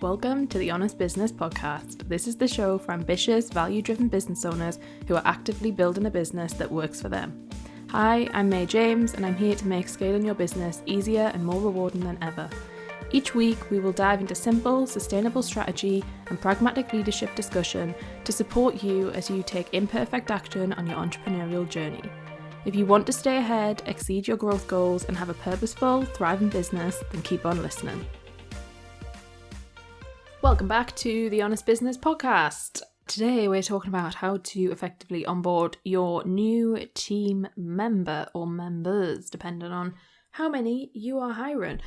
Welcome to the Honest Business Podcast. This is the show for ambitious, value-driven business owners who are actively building a business that works for them. Hi, I'm May James, and I'm here to make scaling your business easier and more rewarding than ever. Each week, we will dive into simple, sustainable strategy and pragmatic leadership discussion to support you as you take imperfect action on your entrepreneurial journey. If you want to stay ahead, exceed your growth goals, and have a purposeful, thriving business, then keep on listening. Welcome back to the Honest Business Podcast. Today we're talking about how to effectively onboard your new team member or members, depending on how many you are hiring.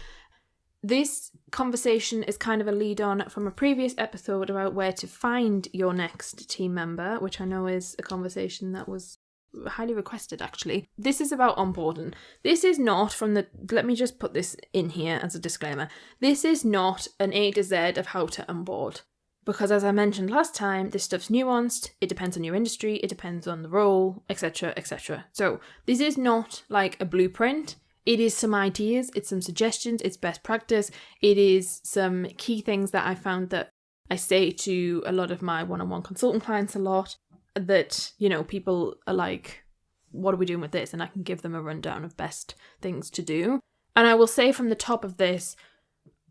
This conversation is kind of a lead on from a previous episode about where to find your next team member, which I know is a conversation that was highly requested actually. This is about onboarding. This is not let me just put this in here as a disclaimer. This is not an A to Z of how to onboard. Because as I mentioned last time, this stuff's nuanced, it depends on your industry, it depends on the role, etc, etc. So this is not like a blueprint. It is some ideas, it's some suggestions, it's best practice, it is some key things that I found that I say to a lot of my one-on-one consultant clients a lot, that, you know, people are like, what are we doing with this? And I can give them a rundown of best things to do. And I will say from the top of this,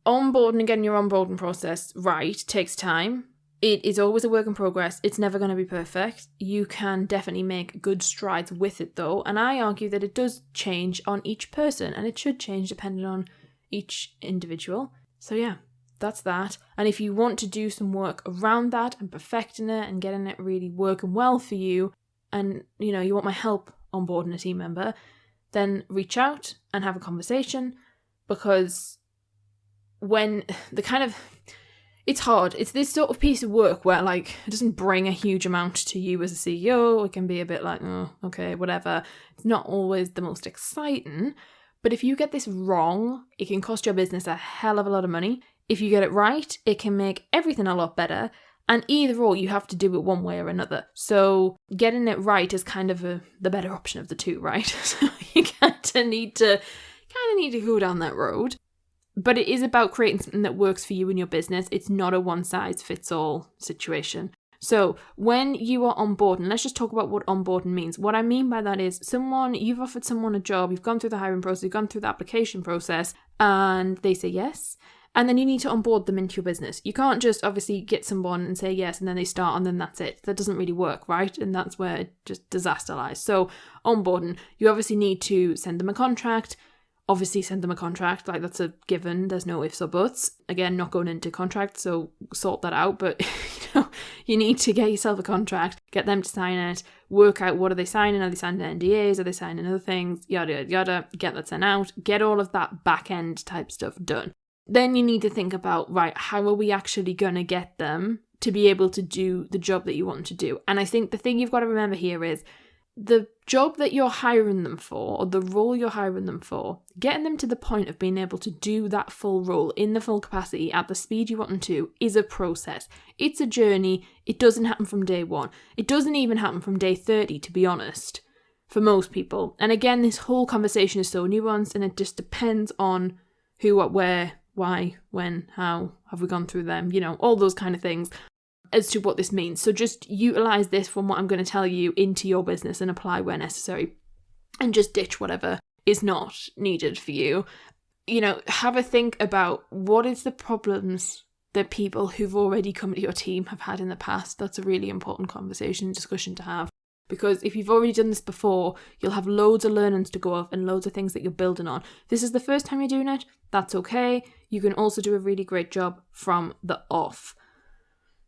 onboarding and getting your onboarding process right takes time. It is always a work in progress. It's never going to be perfect. You can definitely make good strides with it though. And I argue that it does change on each person, and it should change depending on each individual. So yeah, that's that. And if you want to do some work around that and perfecting it and getting it really working well for you, and you know, you want my help onboarding a team member, then reach out and have a conversation, because when it's hard. It's this sort of piece of work where like it doesn't bring a huge amount to you as a CEO. It can be a bit like, oh, okay, whatever. It's not always the most exciting. But if you get this wrong, it can cost your business a hell of a lot of money. If you get it right, it can make everything a lot better. And either or, you have to do it one way or another. So getting it right is kind of the better option of the two, right? So you kind of need to go down that road. But it is about creating something that works for you and your business. It's not a one-size-fits-all situation. So when you are onboarding, let's just talk about what onboarding means. What I mean by that is you've offered someone a job, you've gone through the hiring process, you've gone through the application process, and they say yes. And then you need to onboard them into your business. You can't just obviously get someone and say yes, and then they start, and then that's it. That doesn't really work, right? And that's where it just disaster lies. So onboarding, you obviously need to send them a contract. Like that's a given. There's no ifs or buts. Again, not going into contract, so sort that out. But you need to get yourself a contract, get them to sign it, work out what are they signing. Are they signing NDAs? Are they signing other things? Yada yada yada. Get that sent out. Get all of that back end type stuff done. Then you need to think about, right, how are we actually going to get them to be able to do the job that you want them to do? And I think the thing you've got to remember here is the job that you're hiring them for, or the role you're hiring them for, getting them to the point of being able to do that full role in the full capacity at the speed you want them to is a process. It's a journey. It doesn't happen from day one. It doesn't even happen from day 30, to be honest, for most people. And again, this whole conversation is so nuanced, and it just depends on who, what, where, why, when, how, have we gone through them, all those kind of things as to what this means. So just utilize this from what I'm going to tell you into your business and apply where necessary, and just ditch whatever is not needed for you. Have a think about what is the problems that people who've already come to your team have had in the past. That's a really important conversation and discussion to have. Because if you've already done this before, you'll have loads of learnings to go off and loads of things that you're building on. If this is the first time you're doing it, that's okay. You can also do a really great job from the off.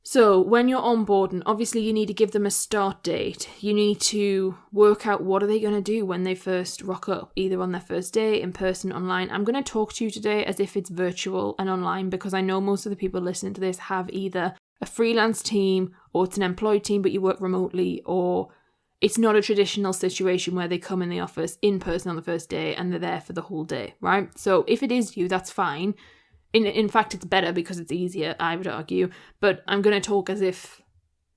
So when you're onboarding, obviously you need to give them a start date. You need to work out what are they going to do when they first rock up, either on their first day, in person, online. I'm going to talk to you today as if it's virtual and online, because I know most of the people listening to this have either a freelance team or it's an employed team but you work remotely, or it's not a traditional situation where they come in the office in person on the first day and they're there for the whole day, right? So if it is you, that's fine. In fact, it's better because it's easier, I would argue. But I'm going to talk as if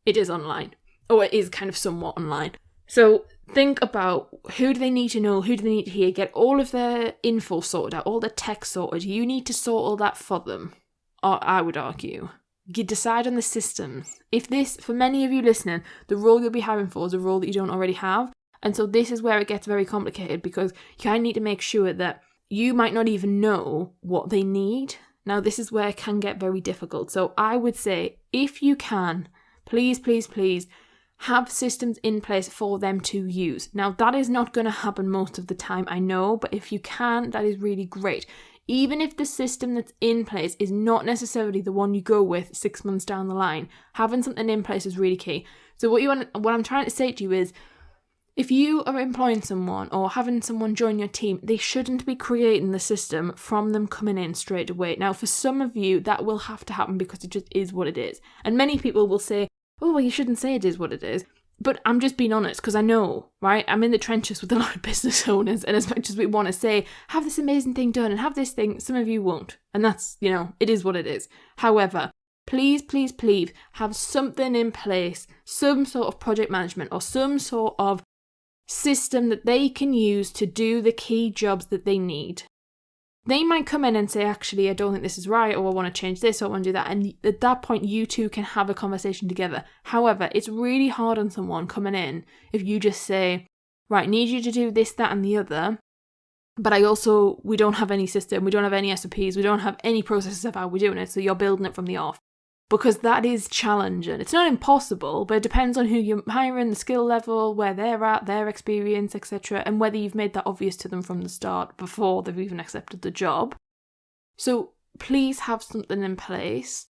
it is online, or it is kind of somewhat online. So think about who do they need to know, who do they need to hear, get all of their info sorted out, all the tech sorted. You need to sort all that for them I would argue, you decide on the systems. If this, for many of you listening, the role you'll be hiring for is a role that you don't already have. And so this is where it gets very complicated, because you kind of need to make sure that you might not even know what they need. Now, this is where it can get very difficult. So I would say, if you can, please, please, please, have systems in place for them to use. Now, that is not going to happen most of the time, I know, but if you can, that is really great. Even if the system that's in place is not necessarily the one you go with 6 months down the line, having something in place is really key. So what I'm trying to say to you is, if you are employing someone or having someone join your team, they shouldn't be creating the system from them coming in straight away. Now, for some of you, that will have to happen because it just is what it is. And many people will say, oh, well, you shouldn't say it is what it is. But I'm just being honest, because I know, right? I'm in the trenches with a lot of business owners, and as much as we want to say, have this amazing thing done and have this thing, some of you won't. And that's, it is what it is. However, please, please, please have something in place, some sort of project management or some sort of system that they can use to do the key jobs that they need. They might come in and say, actually, I don't think this is right, or I want to change this, or I want to do that. And at that point, you two can have a conversation together. However, it's really hard on someone coming in if you just say, right, need you to do this, that, and the other. But we don't have any system, we don't have any SOPs, we don't have any processes of how we're doing it. So you're building it from the off. Because that is challenging. It's not impossible, but it depends on who you're hiring, the skill level, where they're at, their experience, etc., and whether you've made that obvious to them from the start before they've even accepted the job. So please have something in place.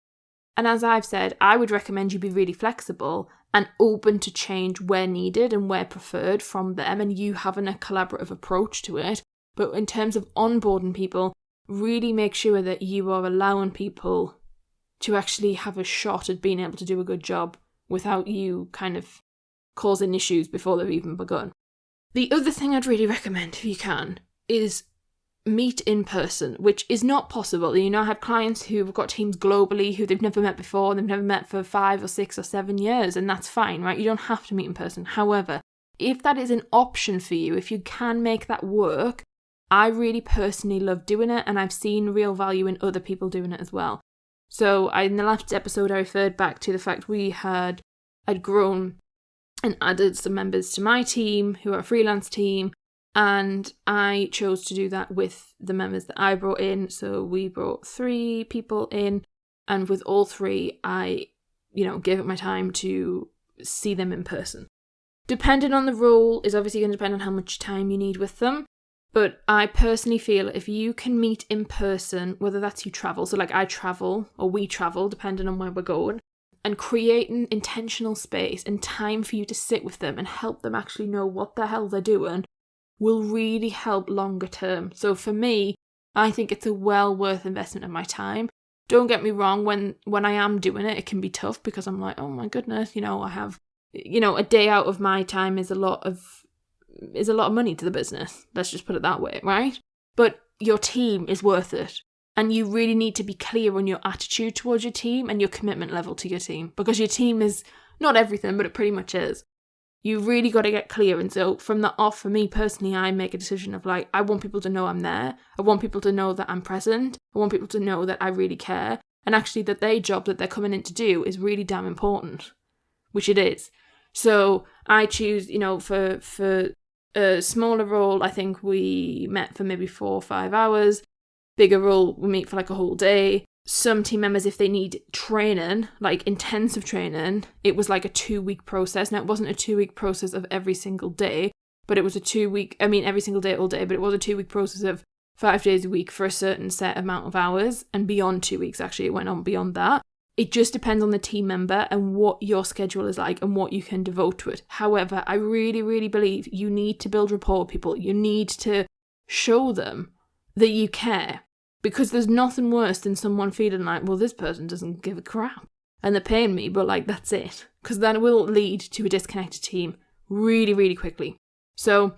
And as I've said, I would recommend you be really flexible and open to change where needed and where preferred from them, and you having a collaborative approach to it. But in terms of onboarding people, really make sure that you are allowing people to actually have a shot at being able to do a good job without you kind of causing issues before they've even begun. The other thing I'd really recommend, if you can, is meet in person, which is not possible. I have clients who've got teams globally who they've never met before, and they've never met for 5 or 6 or 7 years, and that's fine, right? You don't have to meet in person. However, if that is an option for you, if you can make that work, I really personally love doing it, and I've seen real value in other people doing it as well. So in the last episode, I referred back to the fact I'd grown and added some members to my team who are a freelance team, and I chose to do that with the members that I brought in. So we brought 3 people in, and with all 3, I, gave up my time to see them in person. Depending on the role is obviously going to depend on how much time you need with them. But I personally feel if you can meet in person, whether that's you travel, so like I travel or we travel, depending on where we're going, and creating intentional space and time for you to sit with them and help them actually know what the hell they're doing will really help longer term. So for me, I think it's a well worth investment of my time. Don't get me wrong, when I am doing it, it can be tough because I'm like, oh my goodness, I have, a day out of my time is a lot of money to the business. Let's just put it that way, right? But your team is worth it. And you really need to be clear on your attitude towards your team and your commitment level to your team, because your team is not everything, but it pretty much is. You really got to get clear. And so from the off, for me personally, I make a decision of I want people to know I'm there. I want people to know that I'm present. I want people to know that I really care. And actually that their job that they're coming in to do is really damn important, which it is. So I choose, for a smaller role, I think we met for maybe 4 or 5 hours. Bigger role, we meet for a whole day. Some team members, if they need training, intensive training, it was a 2-week process. Now, it wasn't a 2-week process of every single day, but it was a 2-week, every single day, all day, but it was a 2-week process of 5 days a week for a certain set amount of hours. And beyond 2 weeks, actually, it went on beyond that. It just depends on the team member and what your schedule is like and what you can devote to it. However, I really, really believe you need to build rapport with people. You need to show them that you care, because there's nothing worse than someone feeling well, this person doesn't give a crap and they're paying me, but that's it. Because that will lead to a disconnected team really, really quickly. So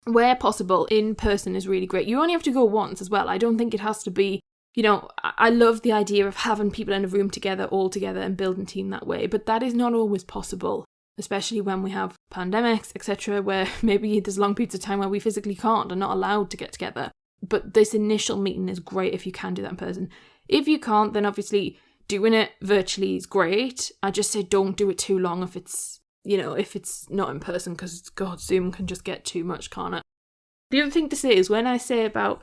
where possible, in person is really great. You only have to go once as well. I don't think it has to be, I love the idea of having people in a room together, all together, and building a team that way. But that is not always possible, especially when we have pandemics, etc., where maybe there's long periods of time where we physically can't and not allowed to get together. But this initial meeting is great if you can do that in person. If you can't, then obviously doing it virtually is great. I just say don't do it too long if it's not in person, because God, Zoom can just get too much, can't it? The other thing to say is, when I say about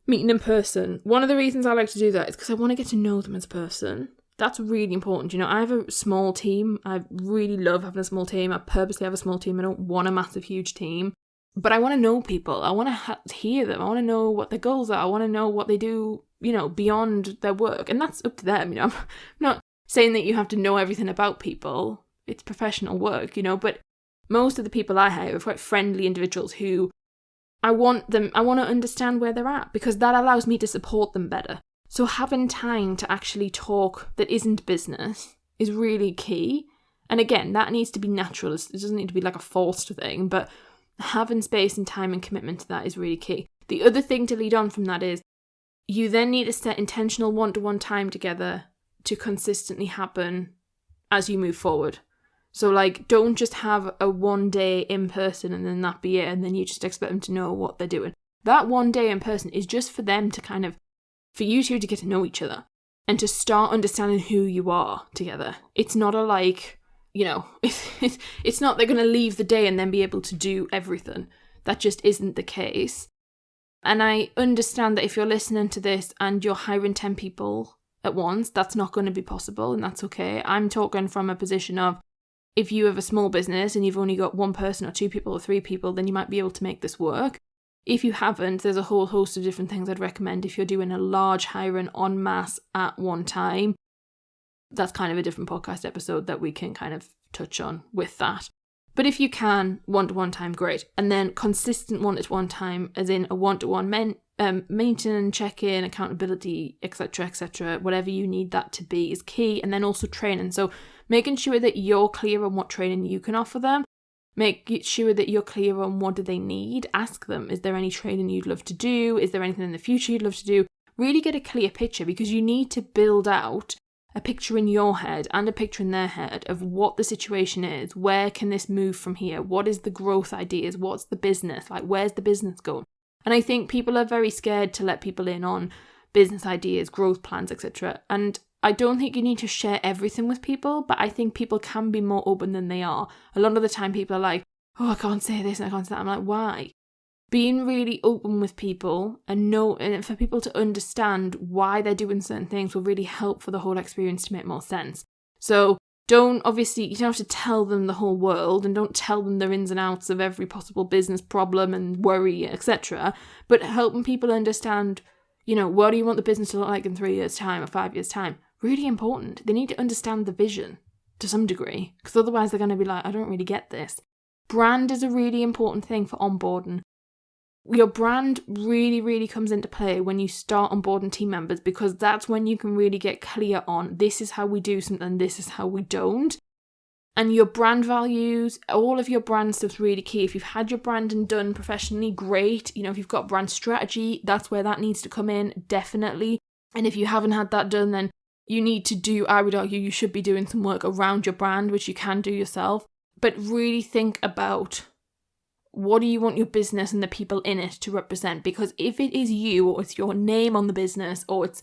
meeting in person, one of the reasons I like to do that is because I want to get to know them as a person. That's really important. I have a small team. I really love having a small team. I purposely have a small team. I don't want a massive, huge team. But I want to know people. I want to hear them. I want to know what their goals are. I want to know what they do, beyond their work. And that's up to them. I'm not saying that you have to know everything about people. It's professional work, but most of the people I hire are quite friendly individuals who I want to understand where they're at, because that allows me to support them better. So having time to actually talk that isn't business is really key. And again, that needs to be natural. It doesn't need to be like a forced thing, but having space and time and commitment to that is really key. The other thing to lead on from that is you then need to set intentional one-to-one time together to consistently happen as you move forward. So don't just have a one day in person and then that be it, and then you just expect them to know what they're doing. That one day in person is just for them to for you two to get to know each other and to start understanding who you are together. It's not it's not they're going to leave the day and then be able to do everything. That just isn't the case. And I understand that if you're listening to this and you're hiring 10 people at once, that's not going to be possible, and that's okay. I'm talking from a position of, if you have a small business and you've only got one person or two people or three people, then you might be able to make this work. If you haven't, there's a whole host of different things I'd recommend if you're doing a large hiring en masse at one time. That's kind of a different podcast episode that we can kind of touch on with that. But if you can, one-to-one time, great. And then consistent one-to-one time, as in a one-to-one maintenance, check-in, accountability, etc., whatever you need that to be is key. And then also training. So making sure that you're clear on what training you can offer them. Make sure that you're clear on what do they need. Ask them, is there any training you'd love to do? Is there anything in the future you'd love to do? Really get a clear picture, because you need to build out a picture in your head and a picture in their head of what the situation is. Where can this move from here? What is the growth ideas? What's the business? Where's the business going? And I think people are very scared to let people in on business ideas, growth plans, etc. And I don't think you need to share everything with people, but I think people can be more open than they are. A lot of the time people are like, oh, I can't say this and I can't say that. I'm like, why? Being really open with people and for people to understand why they're doing certain things will really help for the whole experience to make more sense. So you don't have to tell them the whole world, and don't tell them the ins and outs of every possible business problem and worry, etc. But helping people understand, what do you want the business to look like in 3 years' time or 5 years' time? Really important. They need to understand the vision to some degree, because otherwise they're going to be like, I don't really get this. Brand is a really important thing for onboarding. Your brand really, really comes into play when you start onboarding team members, because that's when you can really get clear on, this is how we do something, this is how we don't. And your brand values, all of your brand stuff's really key. If you've had your branding done professionally, great. If you've got brand strategy, that's where that needs to come in, definitely. And if you haven't had that done, then you need to I would argue you should be doing some work around your brand, which you can do yourself. But really think about, what do you want your business and the people in it to represent? Because if it is you, or it's your name on the business, or it's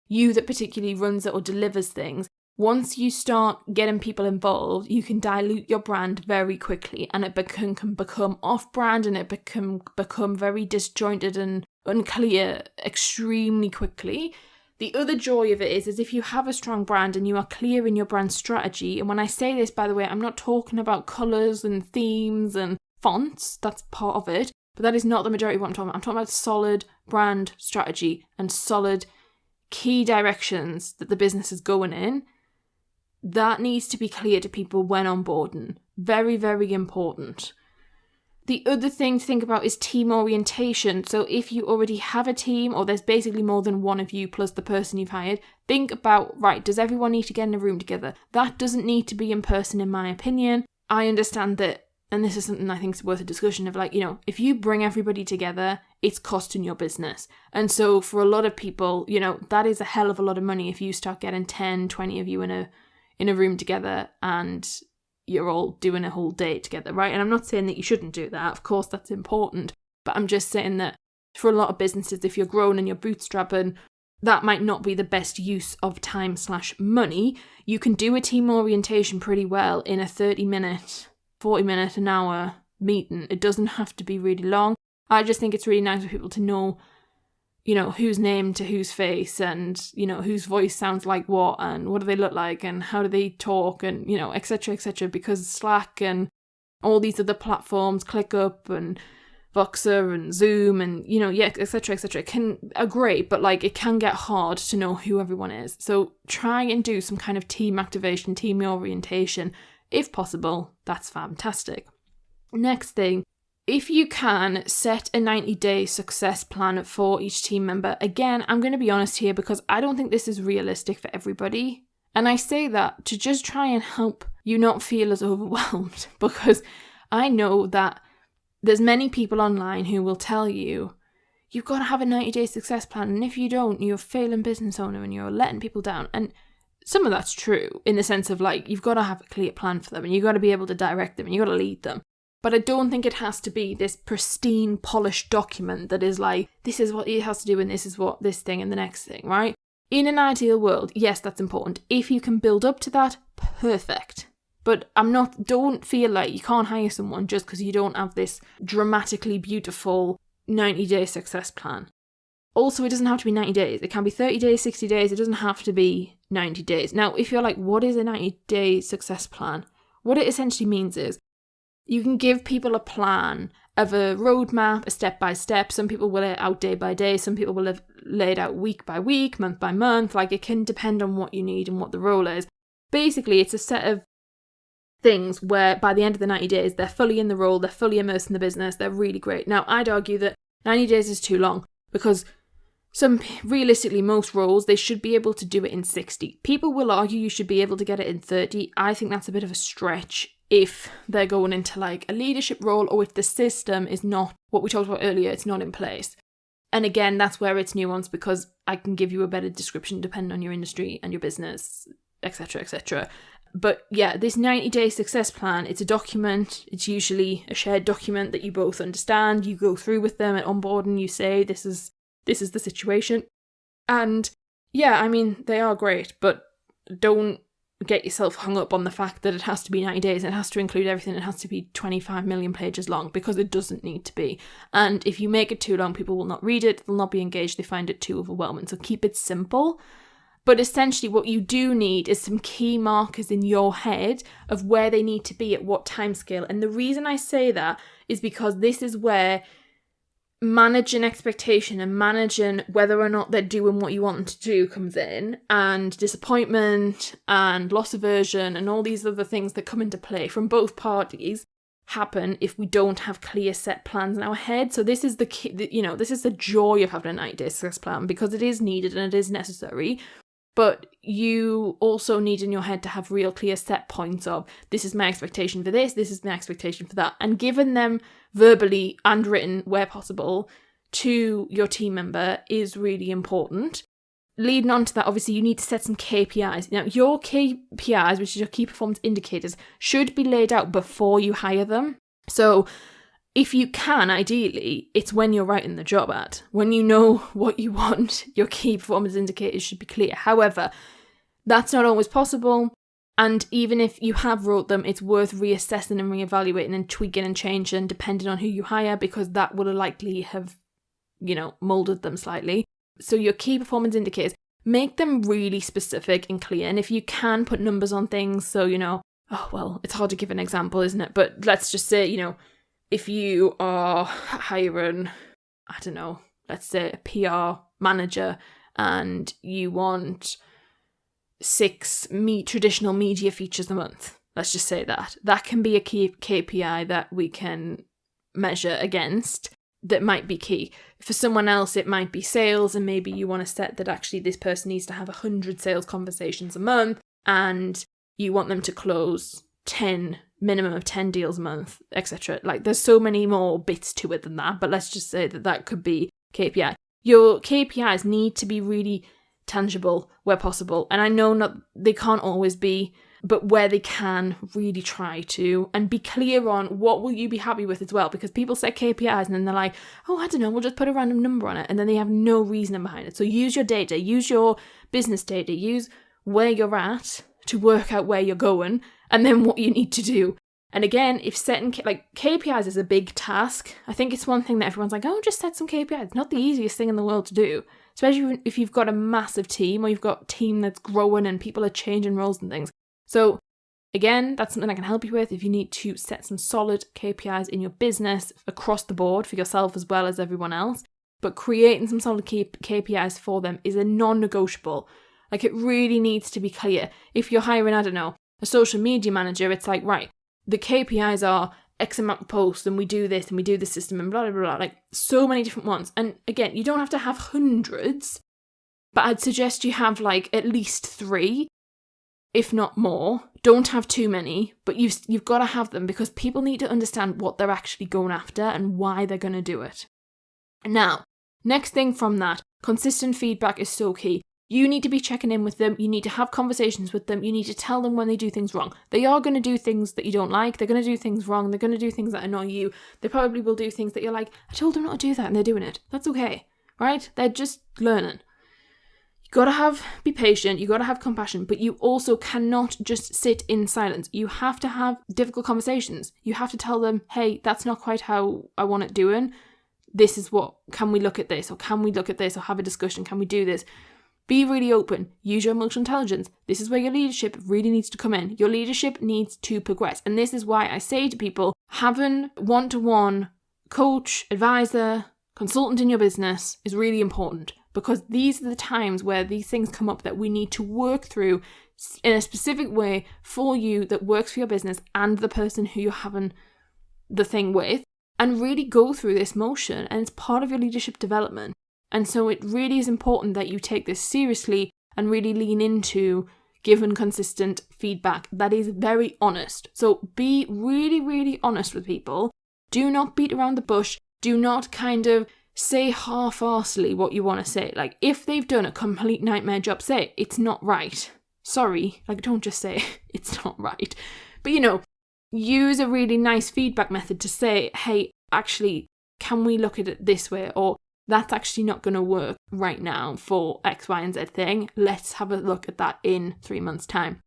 you that particularly runs it or delivers things, once you start getting people involved, you can dilute your brand very quickly, and it can become off-brand, and it can become very disjointed and unclear extremely quickly. The other joy of it is if you have a strong brand and you are clear in your brand strategy, and when I say this, by the way, I'm not talking about colours and themes and fonts, that's part of it, but that is not the majority of what I'm talking about. I'm talking about solid brand strategy and solid key directions that the business is going in. That needs to be clear to people when onboarding. Very, very important. The other thing to think about is team orientation. So if you already have a team, or there's basically more than one of you plus the person you've hired, think about, right, does everyone need to get in a room together? That doesn't need to be in person, in my opinion. I understand that, and this is something I think is worth a discussion of, if you bring everybody together, it's costing your business. And so for a lot of people, that is a hell of a lot of money if you start getting 10, 20 of you in a room together and you're all doing a whole day together, right? And I'm not saying that you shouldn't do that. Of course, that's important. But I'm just saying that for a lot of businesses, if you're growing and you're bootstrapping, that might not be the best use of time/money. You can do a team orientation pretty well in a 30-minute, 40-minute, an hour meeting. It doesn't have to be really long. I just think it's really nice for people to know, whose name to whose face, and, whose voice sounds like what, and what do they look like, and how do they talk, and, etc., etc., because Slack and all these other platforms, ClickUp and Voxer and Zoom and, etc., etc., are great, but, it can get hard to know who everyone is. So try and do some kind of team activation, team orientation. If possible, that's fantastic. Next thing, if you can, set a 90-day success plan for each team member. Again, I'm going to be honest here because I don't think this is realistic for everybody. And I say that to just try and help you not feel as overwhelmed, because I know that there's many people online who will tell you, you've got to have a 90-day success plan, and if you don't, you're a failing business owner and you're letting people down. And some of that's true in the sense of you've got to have a clear plan for them, and you've got to be able to direct them, and you've got to lead them. But I don't think it has to be this pristine, polished document that is this is what it has to do, and this is what this thing and the next thing, right? In an ideal world, yes, that's important. If you can build up to that, perfect. But don't feel like you can't hire someone just because you don't have this dramatically beautiful 90-day success plan. Also, it doesn't have to be 90 days. It can be 30 days, 60 days. It doesn't have to be 90 days. Now, if you're what is a 90-day success plan? What it essentially means is you can give people a plan of a roadmap, a step-by-step. Some people will lay it out day by day. Some people will have laid out week by week, month by month. It can depend on what you need and what the role is. Basically, it's a set of things where by the end of the 90 days, they're fully in the role, they're fully immersed in the business, they're really great. Now, I'd argue that 90 days is too long because realistically, most roles, they should be able to do it in 60. People will argue you should be able to get it in 30. I think that's a bit of a stretch if they're going into a leadership role, or if the system is not what we talked about earlier, it's not in place. And again, that's where it's nuanced, because I can give you a better description depending on your industry and your business, etc., etc. But yeah, this 90-day success plan, it's a document. It's usually a shared document that you both understand. You go through with them at onboarding. You say, this is the situation. And yeah, they are great, but don't get yourself hung up on the fact that it has to be 90 days. It has to include everything. It has to be 25 million pages long, because it doesn't need to be. And if you make it too long, people will not read it. They'll not be engaged. They find it too overwhelming. So keep it simple. But essentially what you do need is some key markers in your head of where they need to be at what timescale. And the reason I say that is because this is where managing expectation and managing whether or not they're doing what you want them to do comes in, and disappointment and loss aversion and all these other things that come into play from both parties happen if we don't have clear set plans in our head. So this is this is the joy of having a 90-day success plan, because it is needed and it is necessary. But you also need in your head to have real clear set points of, this is my expectation for this is my expectation for that. And giving them verbally and written, where possible, to your team member is really important. Leading on to that, obviously, you need to set some KPIs. Now, your KPIs, which is your key performance indicators, should be laid out before you hire them. So if you can, ideally, it's when you're writing the job ad. When you know what you want, your key performance indicators should be clear. However, that's not always possible. And even if you have wrote them, it's worth reassessing and reevaluating and tweaking and changing depending on who you hire, because that will likely have, molded them slightly. So your key performance indicators, make them really specific and clear. And if you can, put numbers on things. So, it's hard to give an example, isn't it? But let's just say, if you are hiring, let's say a PR manager, and you want 6 traditional media features a month, let's just say that can be a key KPI that we can measure against. That might be key. For someone else, it might be sales, and maybe you want to set that actually this person needs to have 100 sales conversations a month, and you want them to close minimum of 10 deals a month, etc. There's so many more bits to it than that, but let's just say that could be KPI. Your KPIs need to be really tangible where possible, and I know they can't always be. but where they can, really try to, and be clear on what will you be happy with as well, because people set KPIs and then they're like, oh, I don't know, we'll just put a random number on it, and then they have no reasoning behind it. So use your data, use your business data, use where you're at to work out where you're going, and then what you need to do. And again, if setting, KPIs is a big task. I think it's one thing that everyone's like, oh, just set some KPIs. It's not the easiest thing in the world to do, especially if you've got a massive team, or you've got a team that's growing and people are changing roles and things. So again, that's something I can help you with if you need to set some solid KPIs in your business across the board for yourself as well as everyone else. But creating some solid KPIs for them is a non-negotiable. Like, it really needs to be clear. If you're hiring, I don't know, a social media manager, it's like, right, the KPIs are X amount of posts, and we do this and we do this system and blah, blah, blah, like so many different ones. And again, you don't have to have hundreds, but I'd suggest you have like at least 3, if not more. Don't have too many, but you've got to have them, because people need to understand what they're actually going after and why they're going to do it. Now, next thing from that, consistent feedback is so key. You need to be checking in with them. You need to have conversations with them. You need to tell them when they do things wrong. They are going to do things that you don't like. They're going to do things wrong. They're going to do things that annoy you. They probably will do things that you're like, I told them not to do that, and they're doing it. That's okay, right? They're just learning. You got to be patient. You got to have compassion, but you also cannot just sit in silence. You have to have difficult conversations. You have to tell them, hey, that's not quite how I want it doing. This is what, can we look at this? Or can we look at this? Or have a discussion? Can we do this? Be really open. Use your emotional intelligence. This is where your leadership really needs to come in. Your leadership needs to progress. And this is why I say to people, having one-to-one coach, advisor, consultant in your business is really important, because these are the times where these things come up that we need to work through in a specific way for you that works for your business and the person who you're having the thing with, and really go through this motion. And it's part of your leadership development. And so it really is important that you take this seriously and really lean into giving consistent feedback that is very honest. So be really, really honest with people. Do not beat around the bush. Do not kind of say half-arsely what you want to say. Like, if they've done a complete nightmare job, say, it's not right. Sorry. Like, don't just say, it's not right. But, use a really nice feedback method to say, hey, actually, can we look at it this way? Or, that's actually not going to work right now for X, Y, and Z thing. Let's have a look at that in 3 months' time.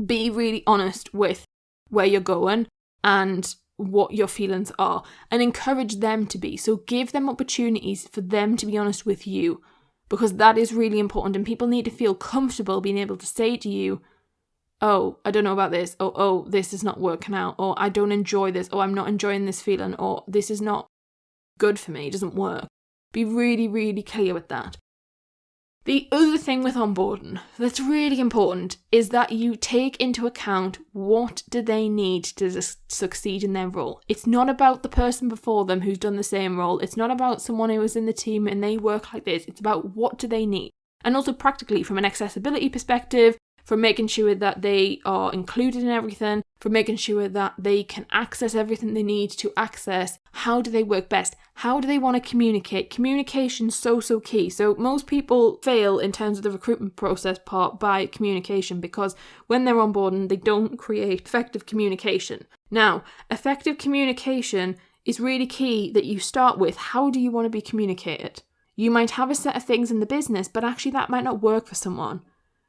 Be really honest with where you're going and what your feelings are, and encourage them to be. So give them opportunities for them to be honest with you, because that is really important. And people need to feel comfortable being able to say to you, oh, I don't know about this, or oh, this is not working out, or I don't enjoy this, or I'm not enjoying this feeling, or this is not good for me, it doesn't work. Be really, really clear with that. The other thing with onboarding that's really important is that you take into account what do they need to succeed in their role. It's not about the person before them who's done the same role. It's not about someone who was in the team and they work like this. It's about what do they need. And also practically from an accessibility perspective, from making sure that they are included in everything, from making sure that they can access everything they need to access. How do they work best? How do they want to communicate? Communication's so key. So most people fail in terms of the recruitment process part by communication, because when they're onboarding, they don't create effective communication. Now, effective communication is really key that you start with. How do you want to be communicated? You might have a set of things in the business, but actually that might not work for someone.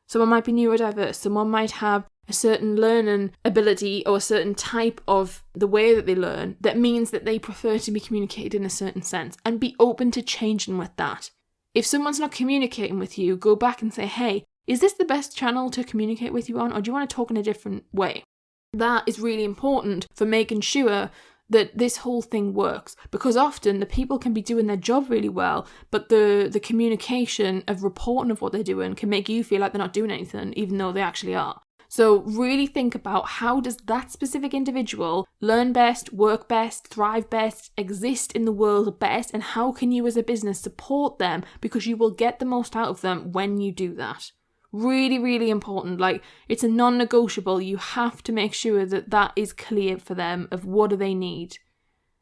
Someone might be neurodiverse. Someone might have a certain learning ability or a certain type of the way that they learn that means that they prefer to be communicated in a certain sense, and be open to changing with that. If someone's not communicating with you, go back and say, hey, is this the best channel to communicate with you on, or do you want to talk in a different way? That is really important for making sure that this whole thing works, because often the people can be doing their job really well, but the communication of reporting of what they're doing can make you feel like they're not doing anything, even though they actually are. So really think about, how does that specific individual learn best, work best, thrive best, exist in the world best, and how can you as a business support them, because you will get the most out of them when you do that. Really, really important. Like, it's a non-negotiable. You have to make sure that that is clear for them of what do they need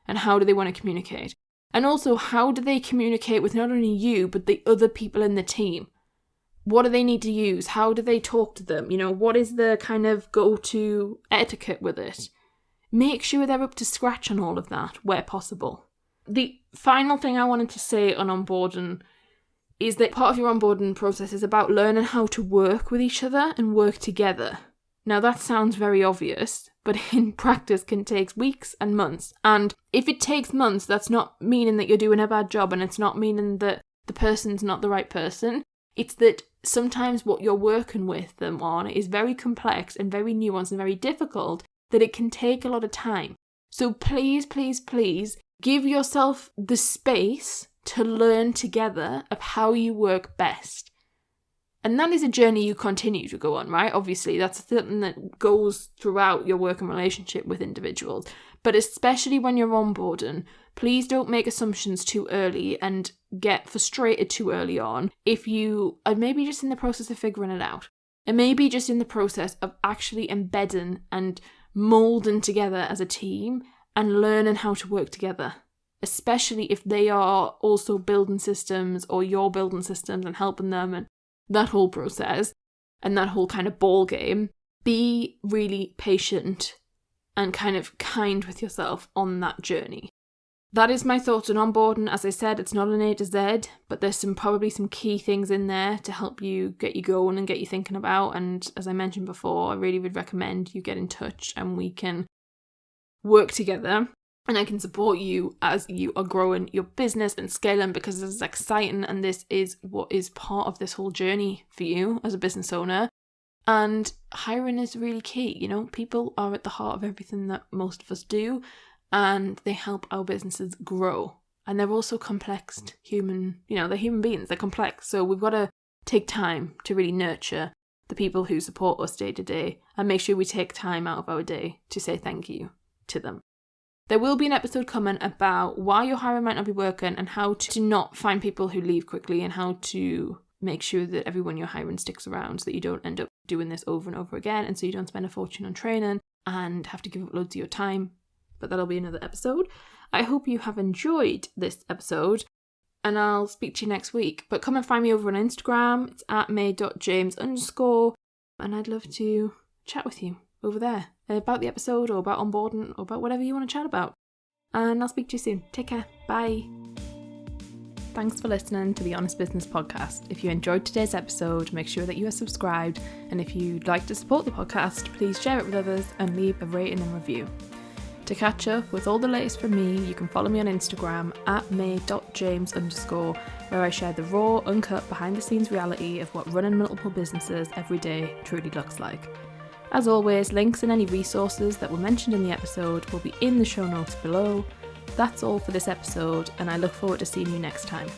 and how do they want to communicate. And also, how do they communicate with not only you, but the other people in the team? What do they need to use? How do they talk to them? What is the kind of go-to etiquette with it? Make sure they're up to scratch on all of that where possible. The final thing I wanted to say on onboarding is that part of your onboarding process is about learning how to work with each other and work together. Now that sounds very obvious, but in practice can take weeks and months. And if it takes months, that's not meaning that you're doing a bad job, and it's not meaning that the person's not the right person. It's that sometimes what you're working with them on is very complex and very nuanced and very difficult, that it can take a lot of time. So please, please, please give yourself the space to learn together of how you work best. And that is a journey you continue to go on, right? Obviously, that's something that goes throughout your working relationship with individuals. But especially when you're onboarding, please don't make assumptions too early and get frustrated too early on if you are maybe just in the process of figuring it out. And maybe just in the process of actually embedding and molding together as a team and learning how to work together. Especially if they are also building systems or you're building systems and helping them and that whole process and that whole kind of ball game. Be really patient and kind of kind with yourself on that journey. That is my thoughts on onboarding. As I said, it's not an A to Z, but there's probably some key things in there to help you get you going and get you thinking about. And as I mentioned before, I really would recommend you get in touch and we can work together. And I can support you as you are growing your business and scaling, because this is exciting and this is what is part of this whole journey for you as a business owner. And hiring is really key. People are at the heart of everything that most of us do, and they help our businesses grow. And they're also complex human, they're human beings, they're complex. So we've got to take time to really nurture the people who support us day to day and make sure we take time out of our day to say thank you to them. There will be an episode coming about why your hiring might not be working and how to not find people who leave quickly and how to make sure that everyone you're hiring sticks around so that you don't end up doing this over and over again and so you don't spend a fortune on training and have to give up loads of your time. But that'll be another episode. I hope you have enjoyed this episode and I'll speak to you next week. But come and find me over on Instagram. It's @may.james_, and I'd love to chat with you over there about the episode or about onboarding or about whatever you want to chat about. And I'll speak to you soon. Take care. Bye. Thanks for listening to the Honest Business Podcast. If you enjoyed today's episode, make sure that you are subscribed. And if you'd like to support the podcast, please share it with others and leave a rating and review. To catch up with all the latest from me, you can follow me on Instagram @may.james_, where I share the raw, uncut, behind the scenes reality of what running multiple businesses every day truly looks like. As always, links and any resources that were mentioned in the episode will be in the show notes below. That's all for this episode, and I look forward to seeing you next time.